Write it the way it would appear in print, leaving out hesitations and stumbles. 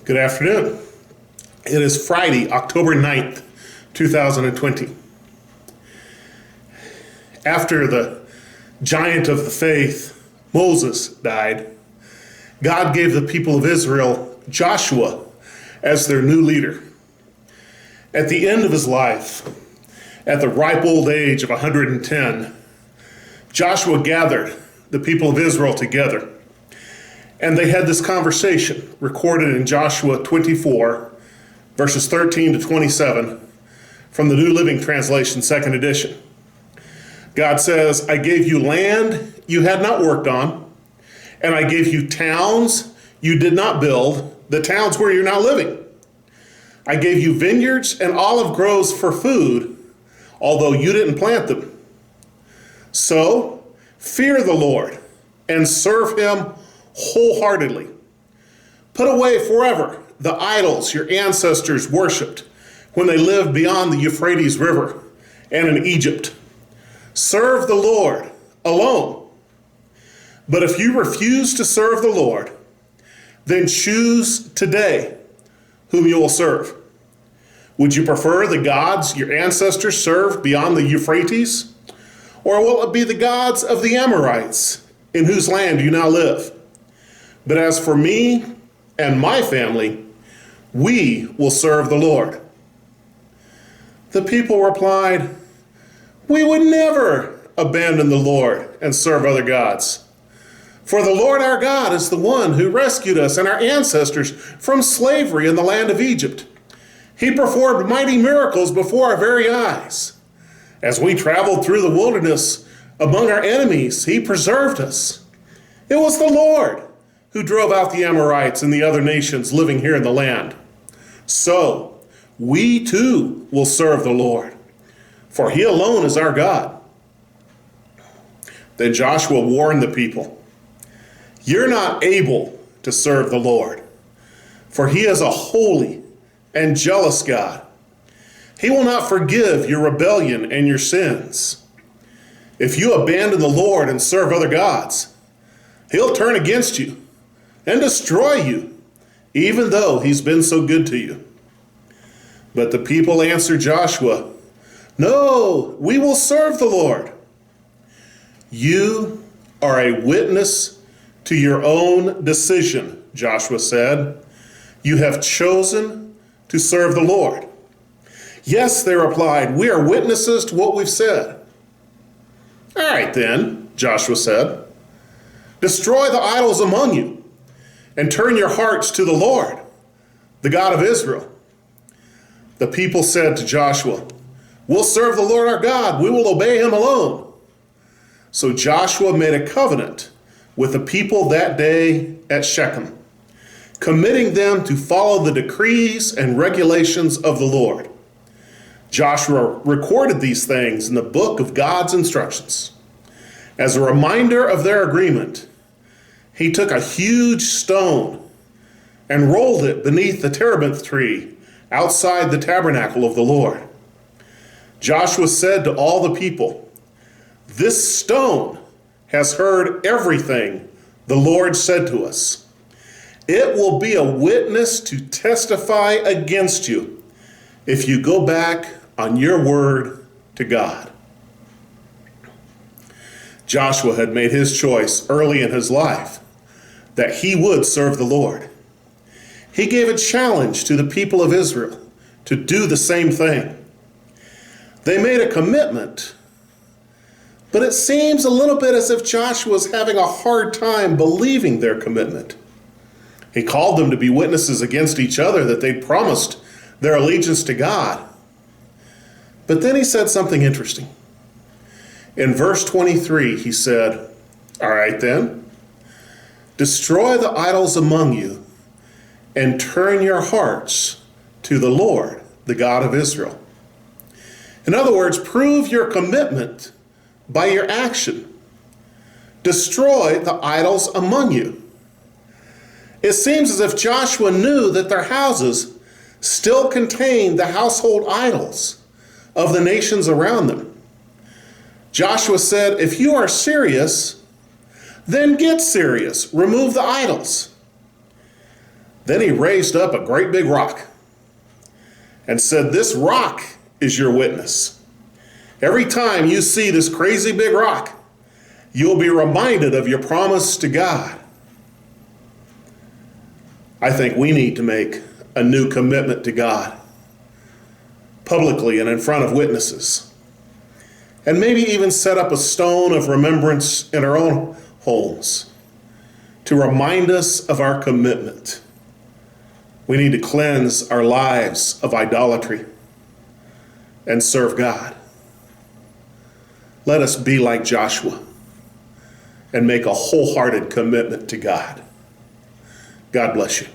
Good afternoon. It is Friday, October 9th, 2020. After the giant of the faith, Moses, died, God gave the people of Israel Joshua as their new leader. At the end of his life, at the ripe old age of 110, Joshua gathered the people of Israel together, and they had this conversation recorded in Joshua 24, verses 13 to 27 from the New Living Translation, second edition. God says, I gave you land you had not worked on, and I gave you towns you did not build, the towns where you're now living. I gave you vineyards and olive groves for food, although you didn't plant them. So fear the Lord and serve him wholeheartedly. Put away forever the idols your ancestors worshipped when they lived beyond the Euphrates River and in Egypt. Serve the Lord alone. But if you refuse to serve the Lord, then choose today whom you will serve. Would you prefer the gods your ancestors served beyond the Euphrates? Or will it be the gods of the Amorites in whose land you now live? But as for me and my family, we will serve the Lord. The people replied, we would never abandon the Lord and serve other gods. For the Lord our God is the one who rescued us and our ancestors from slavery in the land of Egypt. He performed mighty miracles before our very eyes. As we traveled through the wilderness among our enemies, he preserved us. It was the Lord who drove out the Amorites and the other nations living here in the land. So we too will serve the Lord, for he alone is our God. Then Joshua warned the people, you're not able to serve the Lord, for he is a holy and jealous God. He will not forgive your rebellion and your sins. If you abandon the Lord and serve other gods, he'll turn against you and destroy you, even though he's been so good to you. But the people answered Joshua, no, we will serve the Lord. You are a witness to your own decision, Joshua said. You have chosen to serve the Lord. Yes, they replied, we are witnesses to what we've said. All right then, Joshua said, destroy the idols among you and turn your hearts to the Lord, the God of Israel. The people said to Joshua, we'll serve the Lord our God. We will obey him alone. So Joshua made a covenant with the people that day at Shechem, committing them to follow the decrees and regulations of the Lord. Joshua recorded these things in the book of God's instructions. As a reminder of their agreement, he took a huge stone and rolled it beneath the terebinth tree outside the tabernacle of the Lord. Joshua said to all the people, this stone has heard everything the Lord said to us. It will be a witness to testify against you if you go back on your word to God. Joshua had made his choice early in his life that he would serve the Lord. He gave a challenge to the people of Israel to do the same thing. They made a commitment, but it seems a little bit as if Joshua was having a hard time believing their commitment. He called them to be witnesses against each other that they'd promised their allegiance to God. But then he said something interesting. In verse 23, he said, all right then, destroy the idols among you and turn your hearts to the Lord, the God of Israel. In other words, prove your commitment by your action. Destroy the idols among you. It seems as if Joshua knew that their houses still contained the household idols of the nations around them. Joshua said, if you are serious, then get serious. Remove the idols. Then he raised up a great big rock and said, "This rock is your witness." Every time you see this crazy big rock, you'll be reminded of your promise to God. I think we need to make a new commitment to God, publicly and in front of witnesses. And maybe even set up a stone of remembrance in our own homes to remind us of our commitment. We need to cleanse our lives of idolatry and serve God. Let us be like Joshua and make a wholehearted commitment to God. God bless you.